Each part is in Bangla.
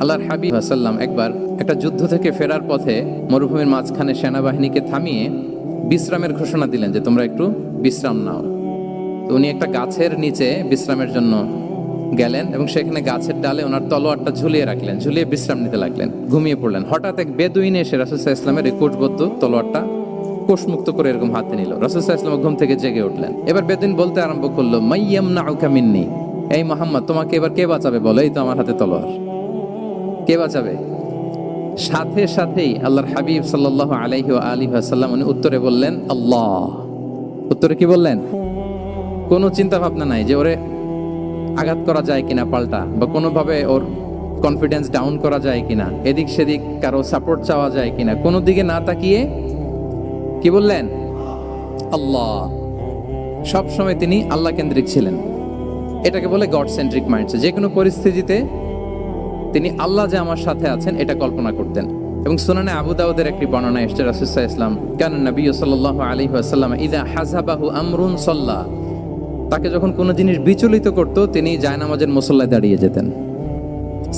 আল্লাহর হাবিব সাল্লাম একবার একটা যুদ্ধ থেকে ফেরার পথে মরুভূমির মাঝখানে সেনাবাহিনীকে থামিয়ে বিশ্রামের ঘোষণা দিলেন যে তোমরা একটু বিশ্রাম নাও। তো উনি একটা গাছের নিচে বিশ্রামের জন্য গেলেন এবং সেখানে গাছের ডালে ওনার তলোয়ারটা ঝুলিয়ে রাখলেন, ঝুলিয়ে বিশ্রাম নিতে লাগলেন, ঘুমিয়ে পড়লেন। হঠাৎ এক বেদুইন এসে রাসূল সাল্লাল্লাহু আলাইহি ওয়াসাল্লামের এই কোষবদ্ধ তলোয়ারটা কোষমুক্ত করে এরকম হাতে নিল। রাসূল সাল্লাল্লাহু আলাইহি ওয়াসাল্লাম ঘুম থেকে জেগে উঠলেন। এবার বেদুইন বলতে আরম্ভ করলো, মাইয়ামনাউকা মিন্নি, এই মুহাম্মদ তোমাকে এবার কে বাঁচাবে বলো, এই তো আমার হাতে তলোয়ার, কে বাঁচাবে? সাথে সাথেই আল্লাহর হাবিব সাল্লাল্লাহু আলাইহি ওয়া আলিহি ওয়াসাল্লাম উনি উত্তরে বললেন আল্লাহ। উত্তরে কি বললেন? কোনো চিন্তা ভাবনা নাই যে ওরে আঘাত করা যায় কিনা পাল্টা, বা কোনোভাবে ওর কনফিডেন্স ডাউন করা যায় কিনা, এদিক সেদিক কারো সাপোর্ট চাওয়া যায় কিনা, কোনো দিকে না তাকিয়ে কি বললেন? আল্লাহ। সব সময় তিনি আল্লাহ কেন্দ্রিক ছিলেন। এটাকে বলে গড সেন্ট্রিক মাইন্ডসেট। যে কোনো পরিস্থিতিতে তিনি আল্লাহ যে আমার সাথে আছেন এটা কল্পনা করতেন। এবং সুনানে আবু দাউদের একটি বর্ণনা এসেছে, রাসূল সাল্লাল্লাহু আলাইহি ওয়াসাল্লাম কান নবী সাল্লাল্লাহু আলাইহি ওয়াসাল্লাম ইযা হাযাবাহু আমরুন সাল্লা, তাকে যখন কোনো জিনিস বিচলিত করত তিনি জায়নামাজের মুসল্লায় দাঁড়িয়ে যেতেন,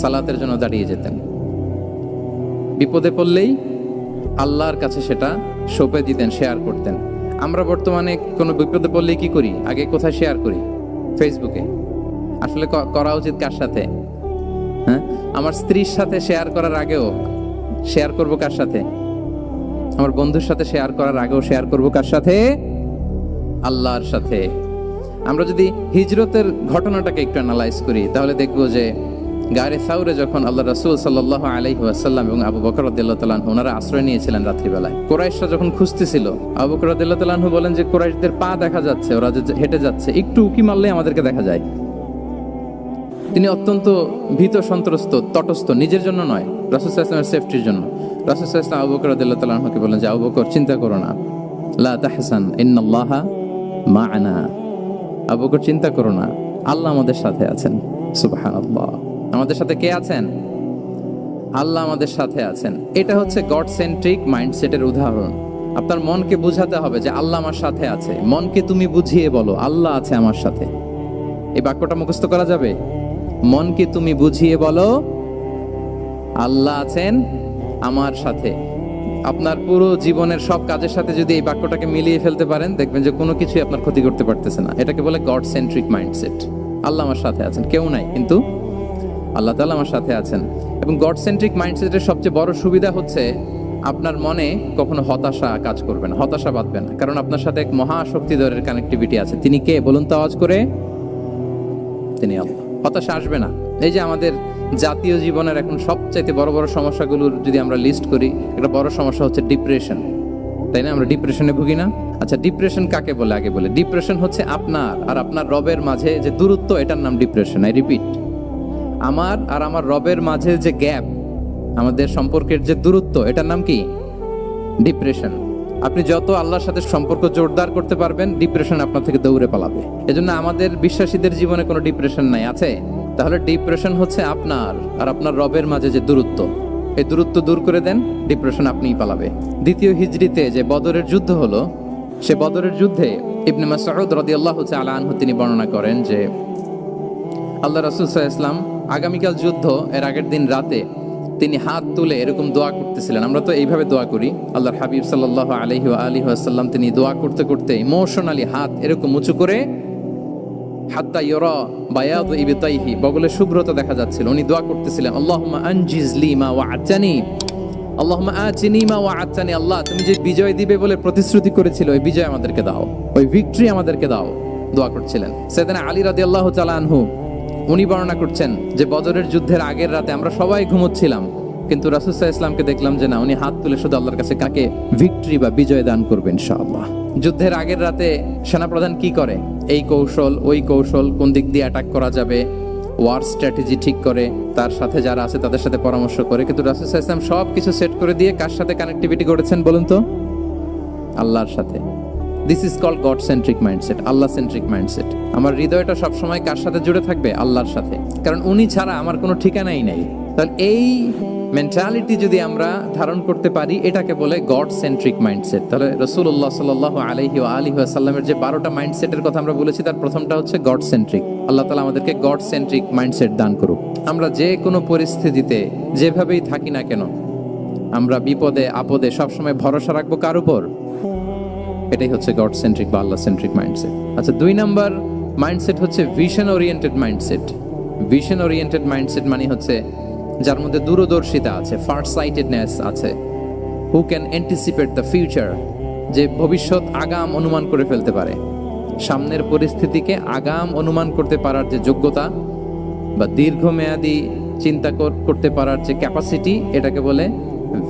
সালাতের জন্য দাঁড়িয়ে যেতেন। বিপদে পড়লেই আল্লাহর কাছে সেটা সঁপে দিতেন, শেয়ার করতেন। আমরা বর্তমানে কোনো বিপদে পড়লেই কি করি? আগে কোথায় শেয়ার করি? ফেসবুকে। আসলে করা উচিত কার সাথে? হ্যাঁ, আমার স্ত্রীর সাথে শেয়ার করার আগেও শেয়ার করব কার সাথে? আমার বন্ধুর সাথে শেয়ার করার আগেও শেয়ার করব কার সাথে? আল্লাহর সাথে। আমরা যদি হিজরতের ঘটনাটাকে একটু অ্যানালাইজ করি তাহলে দেখব যে গারে সাউরে যখন আল্লাহ রাসূল সাল্লাল্লাহু আলাইহি ওয়াসাল্লাম এবং আবু বকর রাদিয়াল্লাহু তাআলা আনহু ওনারা আশ্রয় নিয়েছিলেন রাত্রিবেলায়, কুরাইশরা যখন খুঁজতেছিল, আবু বকর রাদিয়াল্লাহু তাআলা আনহু বলেন যে কুরাইশদের পা দেখা যাচ্ছে, ওরা যে হেঁটে যাচ্ছে, একটু উকি মারলে আমাদেরকে দেখা যায়। তিনি অত্যন্ত ভীত সন্ত্রস্ত, তটস্থ, নিজের জন্য নয়, রাসূল সাল্লাল্লাহু আলাইহি ওয়াসাল্লামের সেফটির জন্য। রাসূল সাল্লাল্লাহু আলাইহি ওয়াসাল্লাম আবু বকর রাদিয়াল্লাহু তাআলা আনহুকে বলেন যে আবু বকর চিন্তা করো না, লা তাহসান ইন্নাল্লাহা মা'ানা, আবু বকর চিন্তা করো না, আল্লাহ আমাদের সাথে আছেন। সুবহানাল্লাহ। আমাদের সাথে কে আছেন? আল্লাহ আমাদের সাথে আছেন। এটা হচ্ছে গড সেন্ট্রিক মাইন্ডসেটের উদাহরণ। আপনার মনকে বুঝাতে হবে যে আল্লাহ আমার সাথে আছে। মনকে তুমি বুঝিয়ে বলো আল্লাহ আছে আমার সাথে। এই বাক্যটা মুখস্থ করা যাবে? মনকে তুমি বুঝিয়ে বলো আল্লাহ আছেন আমার সাথে। আপনার পুরো জীবনের সব কাজের সাথে যদি এই বাক্যটাকে মিলিয়ে ফেলতে পারেন দেখবেন যে কোনো কিছুই আপনার ক্ষতি করতে পারতেছে না। এটাকে বলে গড সেন্ট্রিক মাইন্ডসেট। আল্লাহ আমার সাথে আছেন, কেউ নাই কিন্তু আল্লাহ তাআলা আমার সাথে আছেন। এবং গড সেন্ট্রিক মাইন্ডসেটের সবচেয়ে বড় সুবিধা হচ্ছে আপনার মনে কখনো হতাশা কাজ করবে না, হতাশা বাঁধবে না, কারণ আপনার সাথে এক মহাশক্তিধরের কানেক্টিভিটি আছে। তিনি কে বলুন তো আওয়াজ করে? তিনি আল্লাহ। হতাশা আসবে না। এই যে আমাদের জাতীয় জীবনের এখন সবচাইতে বড় বড় সমস্যাগুলোর যদি আমরা লিস্ট করি, একটা বড় সমস্যা হচ্ছে ডিপ্রেশন, তাই না? আমরা ডিপ্রেশনে ভুগি না? আচ্ছা, ডিপ্রেশন কাকে বলে আগে বলে? ডিপ্রেশন হচ্ছে আপনার আর আপনার রবের মাঝে যে দূরত্ব, এটার নাম ডিপ্রেশন। আই রিপিট, আমার আর আমার রবের মাঝে যে গ্যাপ, আমাদের সম্পর্কের যে দূরত্ব, এটার নাম কি? ডিপ্রেশন। আপনি যত আল্লাহর সাথে সম্পর্ক জোরদার করতে পারবেন, ডিপ্রেশন আপনার থেকে দৌড়ে পালাবে। এজন্য আমাদের বিশ্বাসীদের জীবনে কোনো ডিপ্রেশন নাই, আছে? তাহলে ডিপ্রেশন হচ্ছে আপনার আর আপনার রবের মাঝে যে দূরত্ব, এই দূরত্ব দূর করে দেন, ডিপ্রেশন আপনিই পালাবে। দ্বিতীয় হিজরিতে যে বদরের যুদ্ধ হলো, সে বদরের যুদ্ধে ইবনে মাসউদ রাদিয়াল্লাহু তাআলা আনহু তিনি বর্ণনা করেন যে আল্লাহ রাসূল সাল্লাল্লাহু আলাইহি ওয়াসাল্লাম আগামীকাল যুদ্ধ, এর আগের দিন রাতে তিনি হাত তুলে এরকম দোয়া করতেছিলেন। আমরা তো এইভাবে দোয়া করি। আল্লাহর হাবিব সাল্লাল্লাহু আলাইহি ওয়া আলিহি ওয়াসাল্লাম তিনি দোয়া করতে করতে ইমোশনালি হাত এরকম উঁচু করে, হাত্তা ইউরা বায়াদ ইবতাইহি, বগলে শুভ্রতা দেখা যাচ্ছিল। উনি দোয়া করতেছিলেন, আল্লাহুম্মা আনজিজ লি মা ওয়া'আতানি, আল্লাহুম্মা আতিনি মা ওয়া'আতানি, আল্লাহ তুমি যে বিজয় দিবে বলে প্রতিশ্রুতি করেছিল, ওই বিজয় আমাদেরকে দাও, ওই ভিক্টরি আমাদেরকে দাও। দোয়া করছিলেন। সাইয়েদনা আলী রাদিয়াল্লাহু তাআলা আনহু উনি বর্ণনা করছেন যে বদরের যুদ্ধের আগের রাতে আমরা সবাই ঘুমোচ্ছিলাম, কিন্তু রাসূল সাল্লাল্লাহু আলাইহি ওয়াসাল্লামকে দেখলাম যে না, উনি হাত তুলে শুধু আল্লাহর কাছে কাকে ভিক্টরি বা বিজয় দান করবেন ইনশাআল্লাহ। যুদ্ধের আগের রাতে সেনাপ্রধান কি করে? এই কৌশল ওই কৌশল, কোন দিক দিয়ে অ্যাটাক করা যাবে, ওয়ার স্ট্র্যাটেজি ঠিক করে, তার সাথে যারা আছে তাদের সাথে পরামর্শ করে। কিন্তু রাসূল সাল্লাল্লাহু আলাইহি ওয়াসাল্লাম সব কিছু সেট করে দিয়ে কার সাথে কানেক্টিভিটি করেছেন বলুন তো? আল্লাহর সাথে। This is called God centric mindset, আল্লাহ সেন্ট্রিক মাইন্ডসেট। আমার হৃদয়টা সবসময় কার সাথে জুড়ে থাকবে? আল্লাহর সাথে। কারণ উনি ছাড়া আমার কোনো ঠিকানাই নাই। তাহলে এই মেন্টালিটি যদি আমরা ধারণ করতে পারি, এটাকে বলে গড সেন্ট্রিক মাইন্ডসেট। তাহলে রাসূলুল্লাহ সাল্লাল্লাহু আলাইহি ওয়া আলিহি ওয়াসাল্লামের যে 12টা মাইন্ডসেটের কথা আমরা বলেছি, তার প্রথমটা হচ্ছে গড সেন্ট্রিক। আল্লাহ তাআলা আমাদেরকে গড সেন্ট্রিক মাইন্ডসেট দান করুক। আমরা যে কোনো পরিস্থিতিতে যেভাবেই থাকি না কেন, আমরা বিপদে আপদে সবসময় ভরসা রাখবো কার উপর? এটাই হচ্ছে গড সেন্ট্রিক বা আল্লাহ সেন্ট্রিক মাইন্ডসেট। আচ্ছা, 2 নাম্বার মাইন্ডসেট হচ্ছে vision oriented mindset. Vision oriented mindset মানে হচ্ছে যার মধ্যে দূরদর্শিতা আছে, ফার সাইটেডনেস আছে, who can anticipate the future, যে ভবিষ্যৎ আগাম অনুমান করে ফেলতে পারে, সামনের পরিস্থিতিকে আগাম অনুমান করতে পারার যে যোগ্যতা বা দীর্ঘমেয়াদী চিন্তা করতে পারার যে ক্যাপাসিটি, এটাকে বলে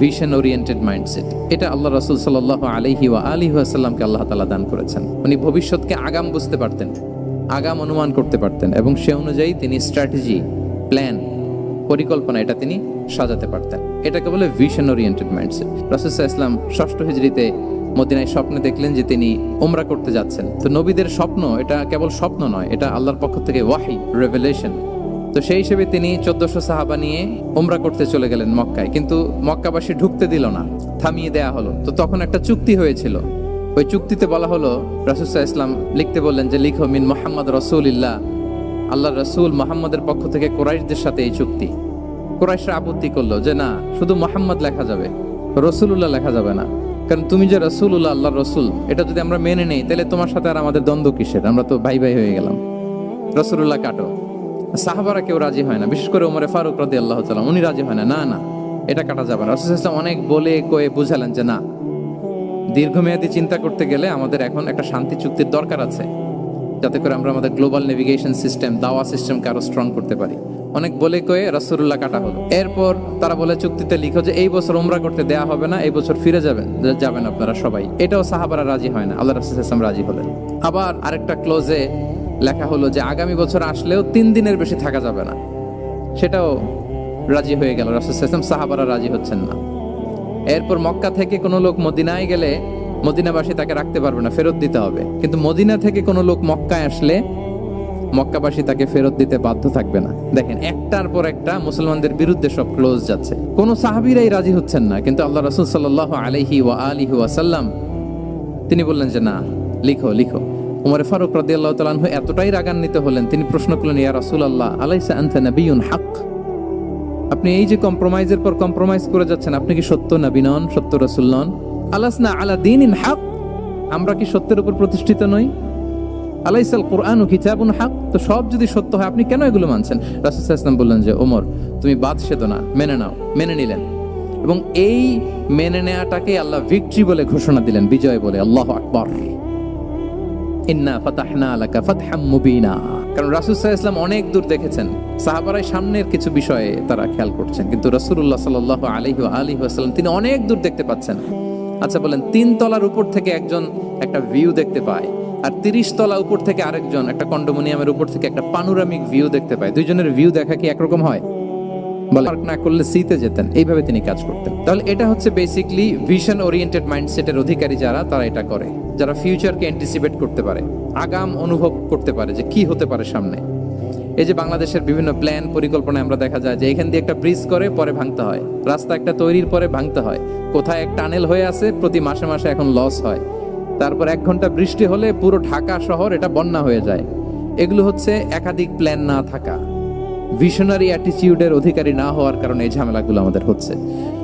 ভিশন ওরিয়েন্টেড মাইন্ডসেট। এটা আল্লাহ রাসূল সাল্লাল্লাহু আলাইহি ওয়া আলিহি ওয়াসাল্লামকে আল্লাহ তাআলা দান করেছেন। উনি ভবিষ্যৎকে আগাম বুঝতে পারতেন, আগাম অনুমান করতে পারতেন, এবং সে অনুযায়ী তিনি স্ট্র্যাটেজি, প্ল্যান, পরিকল্পনা এটা তিনি সাজাতে পারতেন। এটাকে বলে ভিশন ওরিয়েন্টেড মাইন্ডসেট। রাসূল সাল্লাল্লাহু আলাইহি ওয়াসাল্লাম 6ষ্ঠ হিজরিতে মদিনায় স্বপ্নে দেখলেন যে তিনি উমরা করতে যাচ্ছেন। তো নবীদের স্বপ্ন এটা কেবল স্বপ্ন নয়, এটা আল্লাহর পক্ষ থেকে ওয়াহি, রেভেলেশন। তো সেই হিসেবে তিনি 1400 সাহাবা নিয়ে উমরা করতে চলে গেলেন মক্কায়, কিন্তু মক্কাবাসী ঢুকতে দিল না, থামিয়ে দেয়া হলো। তো তখন একটা চুক্তি হয়েছিল, ওই চুক্তিতে বলা হলো, রাসূল সাল্লাল্লাহু আলাইহি ওয়াসাল্লাম লিখতে বললেন যে লিখো মিন মুহাম্মদ রাসূলিল্লাহ, আল্লাহর রাসূল মুহাম্মদের পক্ষ থেকে কুরাইশদের সাথে এই চুক্তি। কুরাইশরা আপত্তি করলো যে না, শুধু মুহাম্মদ লেখা যাবে, রাসূলুল্লাহ লেখা যাবে না, কারণ তুমি যে রাসূলুল্লাহ, আল্লাহর রাসূল, এটা যদি আমরা মেনে নেই তাহলে তোমার সাথে আর আমাদের দ্বন্দ্ব কিসের, আমরা তো ভাই ভাই হয়ে গেলাম, রাসূলুল্লাহ কাটো। সাহাবারা কেউ রাজি হয় না, বিশেষ করে ওমরে ফারুক রাদিয়াল্লাহু তাআলা, উনি রাজি হয় না, না না এটা কাটা যাবে না। রাসূল সাল্লাল্লাহু আলাইহি ওয়াসাল্লাম অনেক বলে কয়ে বুঝালেন যে না, দীর্ঘমেয়াদী চিন্তা করতে গেলে আমাদের এখন একটা শান্তি চুক্তির দরকার আছে, যাতে করে আমরা আমাদের গ্লোবাল নেভিগেশন সিস্টেম, দাওয়া সিস্টেমকে আরো স্ট্রং করতে পারি। অনেক বলে কয়ে রাসূলুল্লাহ কাটা হলো। এরপর তারা বলে চুক্তিতে লিখো যে এই বছর উমরা করতে দেয়া হবে না, এই বছর ফিরে যাবেন আপনারা সবাই। এটাও সাহাবারা রাজি হয় না, আল্লাহ রাসূল সাল্লাল্লাহু আলাইহি ওয়াসাল্লাম রাজি হলেন। আবার আরেকটা ক্লোজে লেখা হলো যে আগামী বছর আসলেও 3 দিনের বেশি থাকা যাবে না, সেটাও রাজি হয়ে গেল। রাসূল সাল্লাল্লাহু আলাইহি ওয়াসাল্লাম, সাহাবারা রাজি হচ্ছেন না। এরপর মক্কা থেকে কোনো লোক মদিনায় গেলে মদিনাবাসী তাকে রাখতে পারবে না, ফেরত দিতে হবে। কিন্তু মদিনা থেকে কোনো লোক মক্কায় আসলে মক্কাবাসী তাকে ফেরত দিতে বাধ্য থাকবে না। দেখেন, একটার পর একটা মুসলমানদের বিরুদ্ধে সব ক্লোজ যাচ্ছে, কোন সাহাবীরাই রাজি হচ্ছেন না। কিন্তু আল্লাহ রাসূল সাল্লাল্লাহু আলাইহি ওয়া আলিহি ওয়াসাল্লাম তিনি বললেন যে না, লিখো লিখো। উমরে ফারুক রাদিয়াল্লাহু তাআলা আনহু এতটাই রাগান্বিত হলেন, তিনি প্রশ্ন করলেন, ইয়া রাসূলুল্লাহ, আলাইসা আনতা নাবিয়্যুন হক, আপনি এই যে কম্প্রোমাইজের পর কম্প্রোমাইজ করে যাচ্ছেন, আপনি কি সত্য নবী নন, সত্য রাসূল নন? আলাসনা আলা দীনিন হক, আমরা কি সত্যের উপর প্রতিষ্ঠিত নই? আলাইসাল কুরআনু কিতাবুন হক, তো সব যদি সত্য হয় আপনি কেন এগুলো মানছেন? রাসূল সাল্লাল্লাহু আলাইহি ওয়াসাল্লাম বললেন যে ওমর, তুমি বাদশা না, মেনে নাও। মেনে নিলেন, এবং এই মেনে নেওয়াটাকে আল্লাহ ভিক্টরি বলে ঘোষণা দিলেন, বিজয় বলে। আল্লাহু আকবার, ইন্না ফাতাহনা লাকা ফাতহাম মুবিনা। কারণ রাসূল সাল্লাল্লাহু আলাইহি ওয়াসাল্লাম অনেক দূর দেখেছেন, সাহাবারাই সামনের কিছু বিষয়ে তারা খেয়াল করছেন, কিন্তু রাসূলুল্লাহ সাল্লাল্লাহু আলাইহি ওয়া আলিহি ওয়াসাল্লাম তিনি অনেক দূর দেখতে পাচ্ছেন। আচ্ছা বলেন, 3 তলার উপর থেকে একজন একটা ভিউ দেখতে পায়, আর 30 তলা উপর থেকে আরেকজন একটা কন্ডোমিনিয়ামের উপর থেকে একটা পানোরামিক ভিউ দেখতে পায়, দুইজনের ভিউ দেখা কি একরকম হয়? বলে পার্ক না করলে সিতে যেতেন। এইভাবে তিনি কাজ করতেন। তাহলে এটা হচ্ছে বেসিকলি ভিশন ওরিয়েন্টেড মাইন্ডসেটের অধিকারী যারা, তারা এটা করে, যারা ফিউচারকে অ্যান্টিসিপেট করতে পারে, আগাম অনুভব করতে পারে যে কি হতে পারে সামনে। এই যে বাংলাদেশের বিভিন্ন প্ল্যান, পরিকল্পনায় আমরা দেখা যায় যে এখান দিয়ে একটা ব্রিজ করে পরে ভাঙতে হয়, রাস্তা একটা তৈরির পরে ভাঙতে হয়, কোথায় এক টানেল হয়ে আছে, প্রতি মাসে মাসে এখন লস হয়, তারপর 1 ঘন্টা বৃষ্টি হলে পুরো ঢাকা শহর এটা বন্যা হয়ে যায়। এগুলো হচ্ছে একাধিক প্ল্যান না থাকা, ভিশনারি অ্যাটিটিউডের অধিকারী না হওয়ার কারণে এই ঝামেলাগুলো আমাদের হচ্ছে।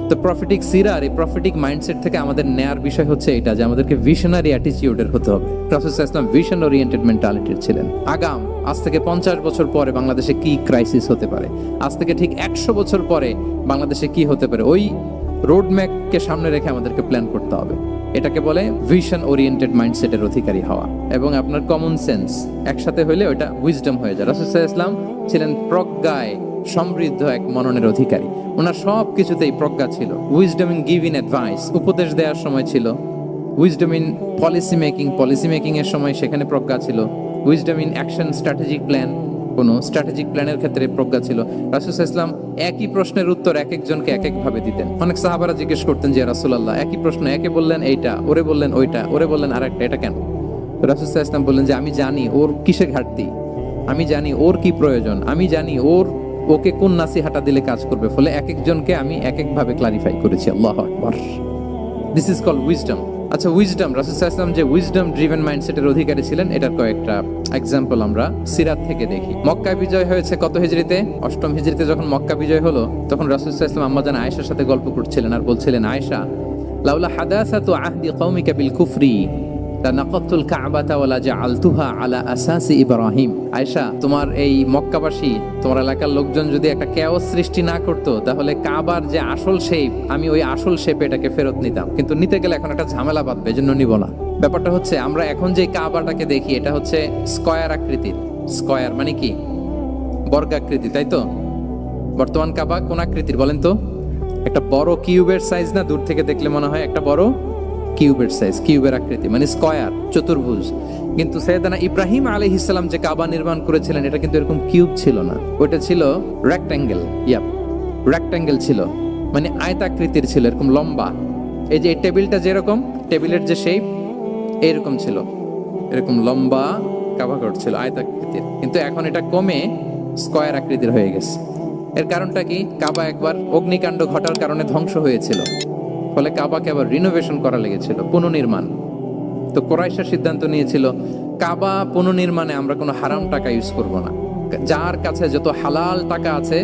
তো প্রফেটিক সিরার এই প্রফেটিক মাইন্ডসেট থেকে আমাদের নেয়ার বিষয় হচ্ছে এটা, যে আমাদেরকে ভিশনারি অ্যাটিটিউডের হতে হবে। রাসূল সাল্লাল্লাহু আলাইহি ওয়াসাল্লাম ভিশন ওরিয়েন্টেড মেন্টালিটির ছিলেন। আগাম, আজ থেকে 50 বছর পরে বাংলাদেশে কি ক্রাইসিস হতে পারে, আজ থেকে ঠিক 100 বছর পরে বাংলাদেশে কি হতে পারে, ওই রোড ম্যাপকে সামনে রেখে আমাদেরকে প্ল্যান করতে হবে। এটাকে বলে ভিশন ওরিয়েন্টেড মাইন্ডসেটের অধিকারী হওয়া, এবং আপনার কমন সেন্স একসাথে হইলে ওটা উইজডম হয়ে যায়। রাসূল সাল্লাল্লাহু আলাইহি ওয়াসাল্লাম ছিলেন প্রজ্ঞায় সমৃদ্ধ এক মননের অধিকারী, ওনার সব কিছুতেই প্রজ্ঞা ছিল। উইজডম ইন গিভিং অ্যাডভাইস, উপদেশ দেওয়ার সময় ছিল। উইজডম ইন পলিসি মেকিং এর সময় সেখানে প্রজ্ঞা ছিল। Wisdom in action, strategic plan, কোনো স্ট্র্যাটেজিক প্ল্যানের ক্ষেত্রে প্রজ্ঞা ছিল। রাসূল সাল্লাল্লাহু আলাইহি ওয়াসাল্লাম একই প্রশ্নের উত্তর এক একজনকে এক এক ভাবে দিতেন। অনেক সাহাবারা জিজ্ঞেস করতেন যে রাসূলুল্লাহ, একই প্রশ্ন, একে বললেন এইটা, ওরে বললেন ওইটা, ওরে বললেন আরেকটা, এটা কেন? তো রাসূল সাল্লাল্লাহু আলাইহি ওয়াসাল্লাম বললেন যে আমি জানি ওর কিসে ঘাটতি, আমি জানি ওর কি প্রয়োজন, আমি জানি ওর ওকে কোন নাসিহাটা দিলে কাজ করবে, ফলে এক একজনকে আমি এক একভাবে ক্লারিফাই করেছি। আল্লাহু আকবার। This is called wisdom. আচ্ছা, উইজডম, রাসূল সাল্লাল্লাহু আলাইহি ওয়াসাল্লাম যে উইজডম ড্রিভেন মাইন্ডসেটের অধিকারী ছিলেন, এটার কয়েকটা এক্সাম্পল আমরা সিরাত থেকে দেখি। মক্কা বিজয় হয়েছে কত হিজরিতে? 8ম হিজরিতে যখন মক্কা বিজয় হলো, তখন রাসূল সাল্লাল্লাহু আলাইহি ওয়াসাল্লাম আম্মাজান আয়েশার সাথে গল্প করছিলেন আর বলছিলেন, আয়েশা, লাউলা হাদাসাতু আহদি কওমিকা বিল কুফরি লানাকাতুল কাবাতা ওয়ালা জাআলতুহা আলা আসাসি ইব্রাহিম। আয়েশা, তোমার এই মক্কাবাসী, তোমার এলাকার লোকজন যদি একটা কেওস সৃষ্টি না করতো, তাহলে কাবার যে আসল শেপ, আমি ওই আসল শেপে এটাকে ফেরত নিতাম, কিন্তু নিতে গেলে এখন একটা ঝামেলা বাঁধবে, এজন্য নিব না। ব্যাপারটা হচ্ছে, আমরা এখন যে কাবাটাকে দেখি, এটা হচ্ছে স্কয়ার আকৃতির। স্কয়ার মানে কি? বর্গাকৃতি, তাই তো? বর্তমান কাবা কোন আকৃতির বলেন তো? একটা বড় কিউবের সাইজ না? দূর থেকে দেখলে মনে হয় একটা বড় কিউবের সাইজ, কিউবের আকৃতি মানে স্কয়ার, চতুর্ভুজ। কিন্তু সাইয়েদানা ইব্রাহিম আলাইহিস সালাম যে কাবা নির্মাণ করেছিলেন, এটা কিন্তু এরকম কিউব ছিল না, ওটা ছিল রেক্ট্যাঙ্গেল। রেক্ট্যাঙ্গেল ছিল, মানে আয়তাকৃতির ছিল, এরকম লম্বা। এই যে এই টেবিলটা যেরকম, টেবিলের যে শেপ এরকম ছিল, এরকম লম্বা কাবা ঘর ছিল আয়তাকৃতির। কিন্তু এখন এটা কমে স্কয়ার আকৃতির হয়ে গেছে। এর কারণটা কি? কাবা একবার অগ্নিকাণ্ড ঘটার কারণে ধ্বংস হয়েছিল, ফলে কাবাকে আবার রিনোভেশন করা লেগেছিল, পুনর্নির্মাণ। তো কুরাইশরা সিদ্ধান্ত নিয়েছিল, কাবা পুনর্নির্মাণে আমরা কোনো হারাম টাকা ইউজ করব না, যার কাছে যত হালাল টাকা আছে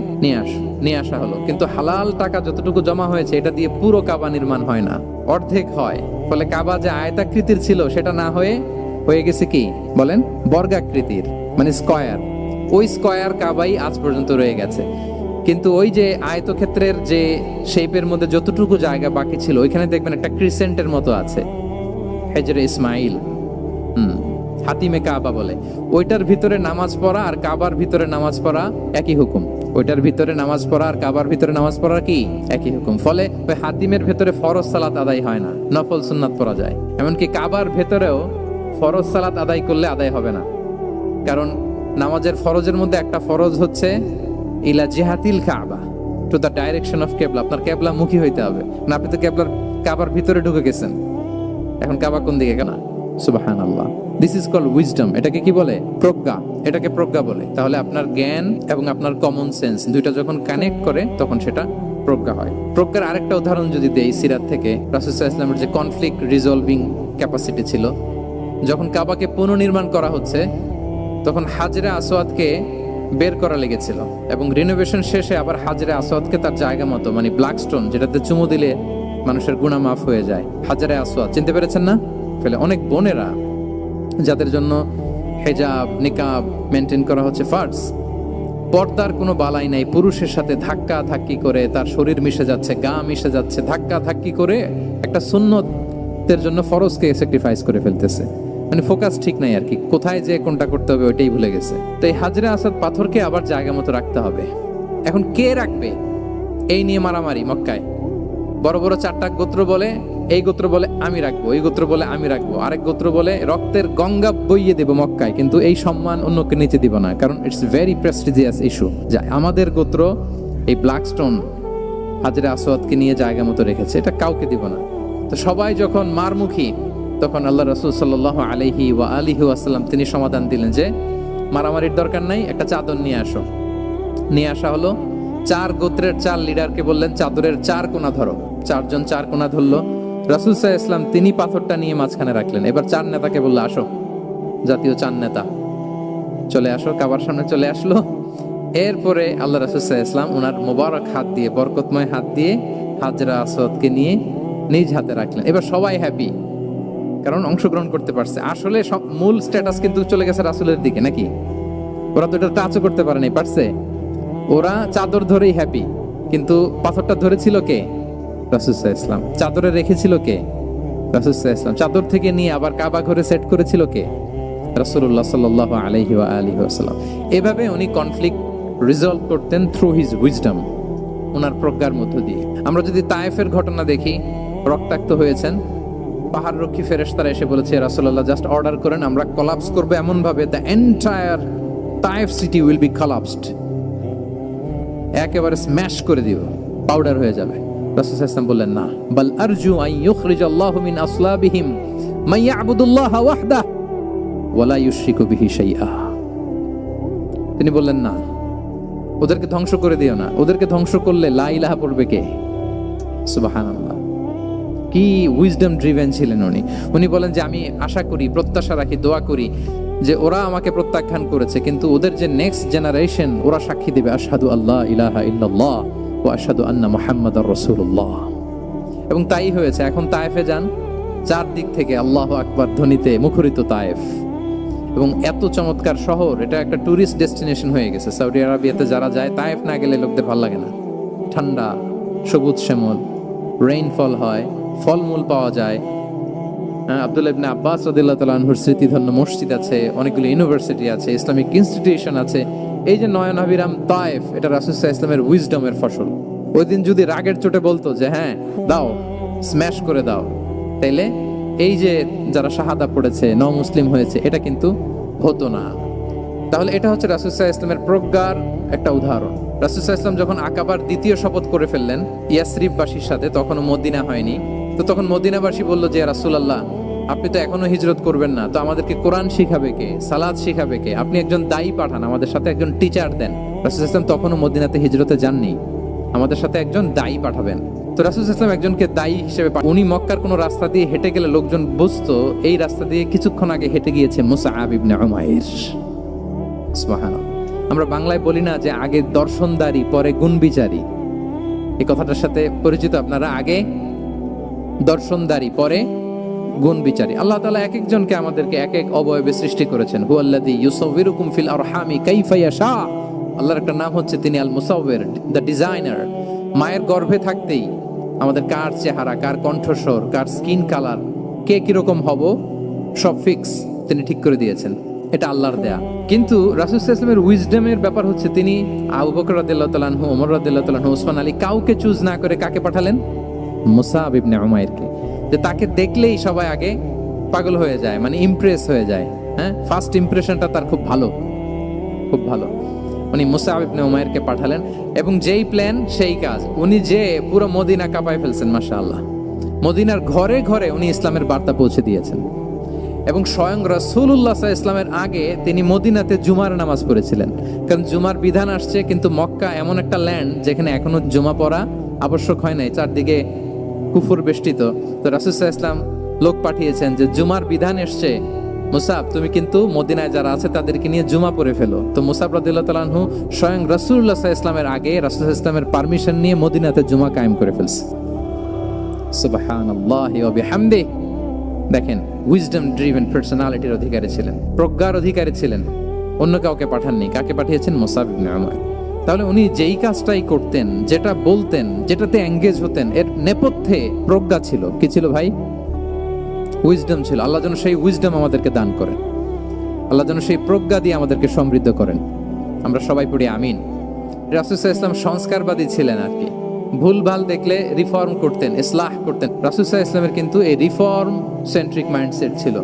নিয়ে আসা হলো। কিন্তু হালাল টাকা যতটুকু জমা হয়েছে, এটা দিয়ে পুরো কাবা নির্মাণ হয় না, অর্ধেক হয়। ফলে কাবা যে আয়তাকৃতির ছিল, সেটা না হয়ে গেছে কি বলেন? বর্গাকৃতির, মানে স্কয়ার। ওই স্কয়ার কাবাই আজ পর্যন্ত রয়ে গেছে। কিন্তু ওই যে আয়তক্ষেত্রের যে শেপের মধ্যে যতটুকু জায়গা বাকি ছিল, ওইখানে দেখবেন একটা ক্রিসেন্টের মতো আছে, হেজরে ইসমাইল, হাতিমে কাবা বলে। ওইটার ভিতরে নামাজ পড়া আর কাবার ভিতরে নামাজ পড়া একই হুকুম। ওইটার ভিতরে নামাজ পড়া আর কাবার ভিতরে নামাজ পড়া কি একই হুকুম। ফলে ওই হাতিমের ভেতরে ফরজ সালাত আদায় হয় না, নফল সুন্নাত পড়া যায়। এমনকি কাবার ভেতরেও ফরজ সালাত আদায় করলে আদায় হবে না, কারণ নামাজের ফরজের মধ্যে একটা ফরজ হচ্ছে ইলা জিহাতিল কাবা, টু দ্য ডাইরেকশন অফ কেবলা। আপনার কেবলা মুখী হইতে হবে না, আপনি তো কাবার ভিতরে ঢুকে গেছেন, এখন কাবা কোন দিকে? কেনা সুবহানাল্লাহ। This is called wisdom. এটাকে কি বলে? প্রজ্ঞা। এটাকে প্রজ্ঞা বলে। তাহলে আপনার জ্ঞান এবং আপনার কমন সেন্স দুইটা যখন কানেক্ট করে, তখন সেটা প্রজ্ঞা হয়। প্রজ্ঞার আরেকটা উদাহরণ যদি দেই সিরাত থেকে, রাসূল সাল্লাল্লাহু আলাইহি ওয়াসাল্লামের যে কনফ্লিক্ট রিজলভিং ক্যাপাসিটি ছিল, যখন কাবাকে পুনর্নির্মাণ করা হচ্ছে, তখন হাজরে আসওয়াদকে বের করা লেগেছিল, এবং রিনোভেশন শেষে আবার হাজরে আসওয়াদকে তার জায়গা মতো, মানে ব্ল্যাক স্টোন, যেটাতে চুমু দিলে মানুষের গুনাহ মাফ হয়ে যায়, হাজরে আসওয়াদ, চিনতে পেরেছেন না? ফলে অনেক বোনেরা যাদের জন্য হেজাব নিকাব মেনটেন করা হচ্ছে ফার্স, পর্দার কোনো বালাই নাই, পুরুষের সাথে ধাক্কা ধাক্কি করে তার শরীর মিশে যাচ্ছে, গা মিশে যাচ্ছে, ধাক্কা ধাক্কি করে একটা সুন্নতের জন্য ফরজকে স্যাক্রিফাইস করে ফেলতেছে। মানে ফোকাস ঠিক নাই আর কি, কোথায় যে কোনটা করতে হবে ওইটাই ভুলে গেছে। তো এই হাজরে আসওয়াদ পাথরকে আবার জায়গা মতো রাখতে হবে। এখন কে রাখবে? এই নিয়ে মারামারি মক্কায়। বড় বড় 4টা গোত্র বলে, এই গোত্র বলে আমি রাখবো, এই গোত্র বলে আমি রাখবো, আরেক গোত্র বলে রক্তের গঙ্গা বইয়ে দেবো মক্কায়, কিন্তু এই সম্মান অন্যকে নিচে দিব না, কারণ ইটস ভেরি প্রেস্টিজিয়াস ইস্যু। যা আমাদের গোত্র এই ব্ল্যাক স্টোন হাজরে আসওয়াদকে নিয়ে জায়গা মতো রেখেছে, এটা কাউকে দিব না। তো সবাই যখন মারমুখী, তখন আল্লাহ রাসূল সাল্লাল্লাহু আলাইহি ওয়া আলিহি ওয়াসাল্লাম তিনি সমাধান দিলেন যে মারামারির দরকার নাই, একটা চাদর নিয়ে আসো। নিয়ে আসা হলো। 4 গোত্রের 4 লিডারকে বললেন, চাদরের 4 কোণা ধরো। 4 জন 4 কোণা ধরলো। রাসূল সাল্লাল্লাহু আলাইহি ওয়াসাল্লাম তিনি পাথরটা নিয়ে মাঝখানে রাখলেন। এবার 4 নেতাকে বললো, আসো, জাতীয় 4 নেতা চলে আসো, কাবার সামনে চলে আসলো। এরপরে আল্লাহ রাসূল সাল্লাল্লাহু আলাইহি ওয়াসাল্লাম ওনার মোবারক হাত দিয়ে, বরকতময় হাত দিয়ে হাজরা আসওয়াদকে নিয়ে নিজ হাতে রাখলেন। এবার সবাই হ্যাপি, কারণ অংশগ্রহণ করতে পারছে। আসলে সব মূল স্ট্যাটাস কিন্তু চলে গেছে রাসূলের দিকে, নাকি? ওরা তো এটা টাচও করতে পারেনি, পারছে? ওরা চাদর ধরেই হ্যাপি, কিন্তু পাথরটা ধরেছিল কে? রাসূল সাল্লাল্লাহু আলাইহি ওয়াসাল্লাম। চাদরে রেখেছিল কে? রাসূল সাল্লাল্লাহু আলাইহি ওয়াসাল্লাম। চাদর থেকে নিয়ে আবার কাবা ঘরে সেট করেছিল কে? রাসূলুল্লাহ সাল্লাল্লাহু আলাইহি ওয়া আলিহি ওয়াসাল্লাম। এভাবে উনি কনফ্লিক্ট রিজলভ করতেন থ্রু হিজ উইজডম, ওনার প্রজ্ঞার মধ্য দিয়ে। আমরা যদি তায়েফের ঘটনা দেখি, রক্তাক্ত হয়েছেন, পাহাড় রক্ষী ফেরেশতারা এসে বলেছে, রাসূলুল্লাহ জাস্ট অর্ডার করেন, আমরা কোলাপস করব এমন ভাবে the entire Taif city will be collapsed, একেবারে স্ম্যাশ করে দিব, পাউডার হয়ে যাবে। রাসূল সাল্লাল্লাহু আলাইহি ওয়াসাল্লাম বললেন, না, বাল আরজু আন ইউখরিজাল্লাহু মিন আসলাবিহিম মান ইয়াবুদুল্লাহা ওয়াহদাহু ওয়া লা ইউশরিকু বিহি শাইআ। তিনি বললেন, না, ওদেরকে ধ্বংস করে দিও না, ওদেরকে ধ্বংস করলে লা ইলাহা পড়বে কে? সুবহানাল্লাহ। কি উইজডম ড্রিভেন ছিলেন উনি। উনি বলেন যে আমি আশা করি, প্রত্যাশা রাখি, দোয়া করি যে ওরা আমাকে প্রত্যাখ্যান করেছে, কিন্তু ওদের যে নেক্সট জেনারেশন, ওরা সাক্ষী দেবে আশহাদু আল্লাহ ইলাহা ইল্লাল্লাহ ওয়া আশহাদু আন্না মুহাম্মাদার রাসূলুল্লাহ। এবং তাই হয়েছে। এখন তায়েফে যান, চারদিক থেকে আল্লাহু আকবার ধ্বনিতে মুখরিত তায়েফ। এবং এত চমৎকার শহর, এটা একটা ট্যুরিস্ট ডেস্টিনেশন হয়ে গেছে। সৌদি আরবিয়াতে যারা যায়, তায়েফ না গেলে লোকদের ভালো লাগে না। ঠান্ডা, সবুজ শ্যামল, রেইনফল হয়, ফলমূল পাওয়া যায়। আব্দুল্লাহ ইবনে আব্বাস রাদিয়াল্লাহু তাআলা আনহুর স্মৃতিধন্য মসজিদ আছে, অনেকগুলো ইউনিভার্সিটি আছে, ইসলামিক ইনস্টিটিউশন আছে। এই যে নয়নাভিরাম তায়েফ, এটা রাসূল সাল্লাল্লাহু আলাইহি ওয়াসাল্লামের উইজডমের ফসল। ওই দিন যদি রাগের চোটে বলতো যে হ্যাঁ দাও, স্ম্যাশ করে দাও, তাইলে এই যে যারা শাহাদা পড়েছে, মুসলিম হয়েছে, এটা কিন্তু হতো না। তাহলে এটা হচ্ছে রাসূল সাল্লাল্লাহু আলাইহি ওয়াসাল্লামের প্রজ্ঞার একটা উদাহরণ। রাসূল সাল্লাল্লাহু আলাইহি ওয়াসাল্লাম যখন আকাবার দ্বিতীয় শপথ করে ফেললেন ইয়াসরিববাসীর সাথে, তখনও মদিনা হয়নি। তো তখন মদিনাবাসী বলল যে রাসূলুল্লাহ, আপনি তো এখনো হিজরত করবেন না, তো আমাদেরকে কোরআন শিখাবে কে, সালাত শিখাবে কে? আপনি একজন দায়ী পাঠান, আমাদের সাথে একজন টিচার দেন। রাসূল সাল্লাল্লাহু আলাইহি ওয়াসাল্লাম তখনও মদিনাতে হিজরতে যাননি, আমাদের সাথে একজন দায়ী পাঠাবেন। তো রাসূল সাল্লাল্লাহু আলাইহি ওয়াসাল্লাম একজনকে দায়ী হিসেবে উনি মক্কার কোনো রাস্তা দিয়ে হেঁটে গেলে লোকজন বুঝতো এই রাস্তা দিয়ে কিছুক্ষণ আগে হেঁটে গিয়েছে মুসআব ইবনে উমাইর। সুবহানাল্লাহ। আমরা বাংলায় বলি না যে আগে দর্শনদারি পরে গুণবিচারী? এই কথাটার সাথে পরিচিত আপনারা? আগে দর্শনদারি পরে গুণ বিচারী। আল্লাহ তাআলা এক একজনকে আমাদেরকে এক এক অবয়বে সৃষ্টি করেছেন। হুয়াল্লাযী ইউসাউবিরুকুম ফিল আরহামি কাইফা ইয়াশা। আল্লাহর একটা নাম হচ্ছে তিনি আল মুসাউবির, দ্য ডিজাইনার। মায়ের গর্ভে থাকতেই আমাদের কার চেহারা, কার কণ্ঠস্বর, কার স্কিন কালার, কে কিরকম হব, সব ফিক্স তিনি ঠিক করে দিয়েছেন। এটা আল্লাহর দেয়া। কিন্তু রাসূল সাল্লাল্লাহু আলাইহি ওয়াসাল্লামের উইজডমের ব্যাপার হচ্ছে তিনি আবু বকর রাদিয়াল্লাহু তাআলা আনহু, ওমর রাদিয়াল্লাহু তাআলা আনহু, ওসমান আলী, কাউকে চুজ না করে কাকে পাঠালেন? মুসআব ইবনে উমাইরকে। যে তাকে দেখলেই সবাই আগে পাগল হয়ে যায়, মানে ইমপ্রেস হয়ে যায়। হ্যাঁ, ফার্স্ট ইমপ্রেশনটা তার খুব ভালো, খুব ভালো। উনি মুসআব ইবনে উমাইরকে পাঠালেন এবং যেই প্ল্যান সেই কাজ। উনি যে পুরো মদিনা কাঁপায় ফেলছেন, মাশাআল্লাহ। মদিনার ঘরে ঘরে উনি ইসলামের বার্তা পৌঁছে দিয়েছেন। এবং স্বয়ং রাসূলুল্লাহ সাল্লাল্লাহু আলাইহি ওয়াসাল্লামের আগে তিনি মদিনাতে জুমার নামাজ পড়েছিলেন। কারণ জুমার বিধান আসছে, কিন্তু মক্কা এমন একটা ল্যান্ড যেখানে এখনো জুমা পড়া আবশ্যক হয় নাই, চারদিকে কুফর বেষ্টিত। তো রাসূল সাল্লাল্লাহু আলাইহি ওয়াসাল্লাম লোক পাঠিয়েছেন যে জুমার বিধান এসছে, মুসাব তুমি কিন্তু মদিনায় যারা আছে তাদেরকে নিয়ে জুমা পড়ে ফেলো। তো মুসাব রাদিয়াল্লাহু তাআলা আনহু স্বয়ং রাসূলুল্লাহ সাল্লাল্লাহু আলাইহি ওয়াসাল্লামের আগে রাসূল সাল্লাল্লাহু আলাইহি ওয়াসাল্লামের পারমিশন নিয়ে মদিনাতে জুমা কায়েম করে ফেলছে। সুবহানাল্লাহি ওয়া বিহামদিহি। দেখেন, উইজডম ড্রিভেন পার্সোনালিটির অধিকারী ছিলেন, প্রজ্ঞার অধিকারী ছিলেন। অন্য কাউকে পাঠাননি। কাকে পাঠিয়েছেন? মুসআব ইবনে উমাইর। তাহলে উনি যেই কাজটাই করতেন, যেটা বলতেন, যেটাতে এঙ্গেজ হতেন, এর নেপথ্যে প্রজ্ঞা ছিল। কি ছিল ভাই? উইজডম ছিল। আল্লাহ যেন সেই উইজডম আমাদেরকে দান করেন, আল্লাহ যেন সেই প্রজ্ঞা দিয়ে আমাদেরকে সমৃদ্ধ করেন। আমরা সবাই পড়ি আমিন। রাসূল সাল্লাল্লাহু আলাইহি ওয়াসাল্লাম সংস্কারবাদী ছিলেন আর কি। ভুলভাল দেখলে রিফর্ম করতেন, ইসলাহ করতেন। রাসূল সাল্লাল্লাহু আলাইহি ওয়াসাল্লামের কিন্তু এই রিফর্ম সেন্ট্রিক মাইন্ডসেট ছিল।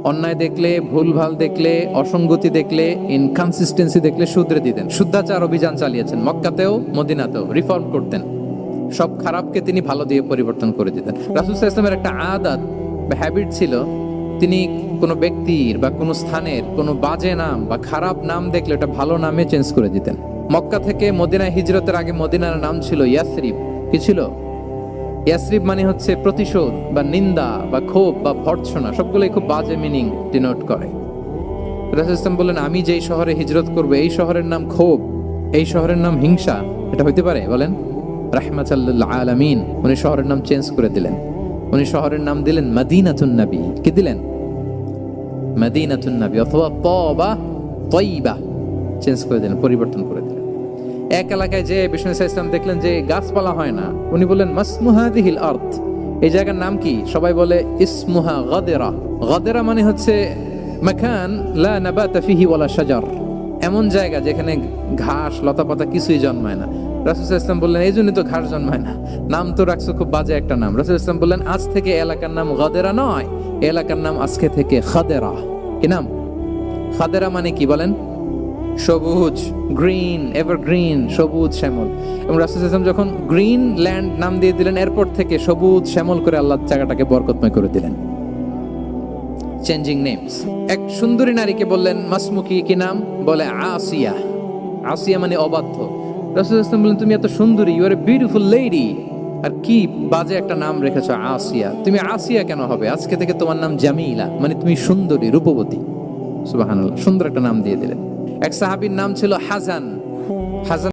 অন্যায় দেখলে, ভুলভাল দেখলে, অসঙ্গতি দেখলে, ইনকনসিস্টেন্সি দেখলে শুধরে দিতেন। শুদ্ধাচার অভিযান চালিয়েছেন মক্কাতেও মদিনাতেও, রিফর্ম করতেন। সব খারাপকে তিনি ভালো দিয়ে পরিবর্তন করে দিতেন। রাসূল সাল্লাল্লাহু আলাইহি ওয়াসাল্লামের একটা আদত বা হ্যাবিট ছিল, তিনি কোনো ব্যক্তির বা কোনো স্থানের কোনো বাজে নাম বা খারাপ নাম দেখলে ওটা ভালো নামে চেঞ্জ করে দিতেন। মক্কা থেকে মদিনায় হিজরতের আগে মদিনার নাম ছিল ইয়াসরিব। কি ছিল? ইয়াসরিব মানে হচ্ছে প্রতিশোধ বা নিন্দা বা ক্ষোভ বা ভর্ৎসনা, সবগুলোই খুব বাজে মিনিং ডিনোট করে। রাসূল সাল্লাল্লাহু আলাইহি ওয়াসাল্লাম বললেন, আমি যেই শহরে হিজরত করব এই শহরের নাম ক্ষোভ, এই শহরের নাম হিংসা, এটা হইতে পারে? বলেন। রাহমাতাল লিল আলামিন। উনি শহরের নাম চেঞ্জ করে দিলেন। উনি শহরের নাম দিলেন মদিনাতুন নবী। কি দিলেন? মদিনাতুন নবী অথবা তাবা, তাইবা চেঞ্জ করে দিলেন, পরিবর্তন করে দিলেন। এক এলাকায় যে বিষ্ণু ইসলাম দেখলেন যে গাছপালা হয় না, উনি বললেন মাসমুহাদিহিল আরদ, এই জায়গার নাম কি? সবাই বলে ইসমুহা গাদেরা। গাদেরা মানে হচ্ছে মাকান লা নাবাতা ফিহি ওয়ালা শাজার, এমন জায়গা যেখানে ঘাস লতাপাতা কিছুই জন্মায় না। রাসূল সাল্লাল্লাহু আলাইহি ওয়াসাল্লাম বললেন, এই জন্যই তো ঘাস জন্মায় না, নাম তো রাখছো খুব বাজে একটা নাম। রাসূল সাল্লাল্লাহু আলাইহি ওয়াসাল্লাম বললেন, আজ থেকে এলাকার নাম গাদেরা নয়, এলাকার নাম আজকে থেকে খাদেরা। কি নাম? খাদেরা মানে কি বলেন? সবুজ, গ্রিন, এভারগ্রিন, সবুজ শ্যামল। এবং রাসূল সাল্লাল্লাহু আলাইহি ওয়াসাল্লাম যখন গ্রিন ল্যান্ড নাম দিয়ে দিলেন, এরপর থেকে সবুজ শ্যামল করে আল্লাহ জায়গাটাকে বরকতময় করে দিলেন। Changing names. এক সুন্দরী নারীকে বললেন মাসমুকি, কি নাম? বলে আসিয়া। আসিয়া মানে অবাধ্য। রাসূল সাল্লাল্লাহু আলাইহি ওয়াসাল্লাম বললেন, তুমি এত সুন্দরী, you are a beautiful lady, আর কি বাজে একটা নাম রেখেছো আসিয়া। তুমি আসিয়া কেন হবে? আজকে থেকে তোমার নাম জামিলা, মানে তুমি সুন্দরী, রূপবতী। সুবহানাল্লাহ, সুন্দর একটা নাম দিয়ে দিলেন। এক সাহাবীর নাম ছিল হাসান। হাসান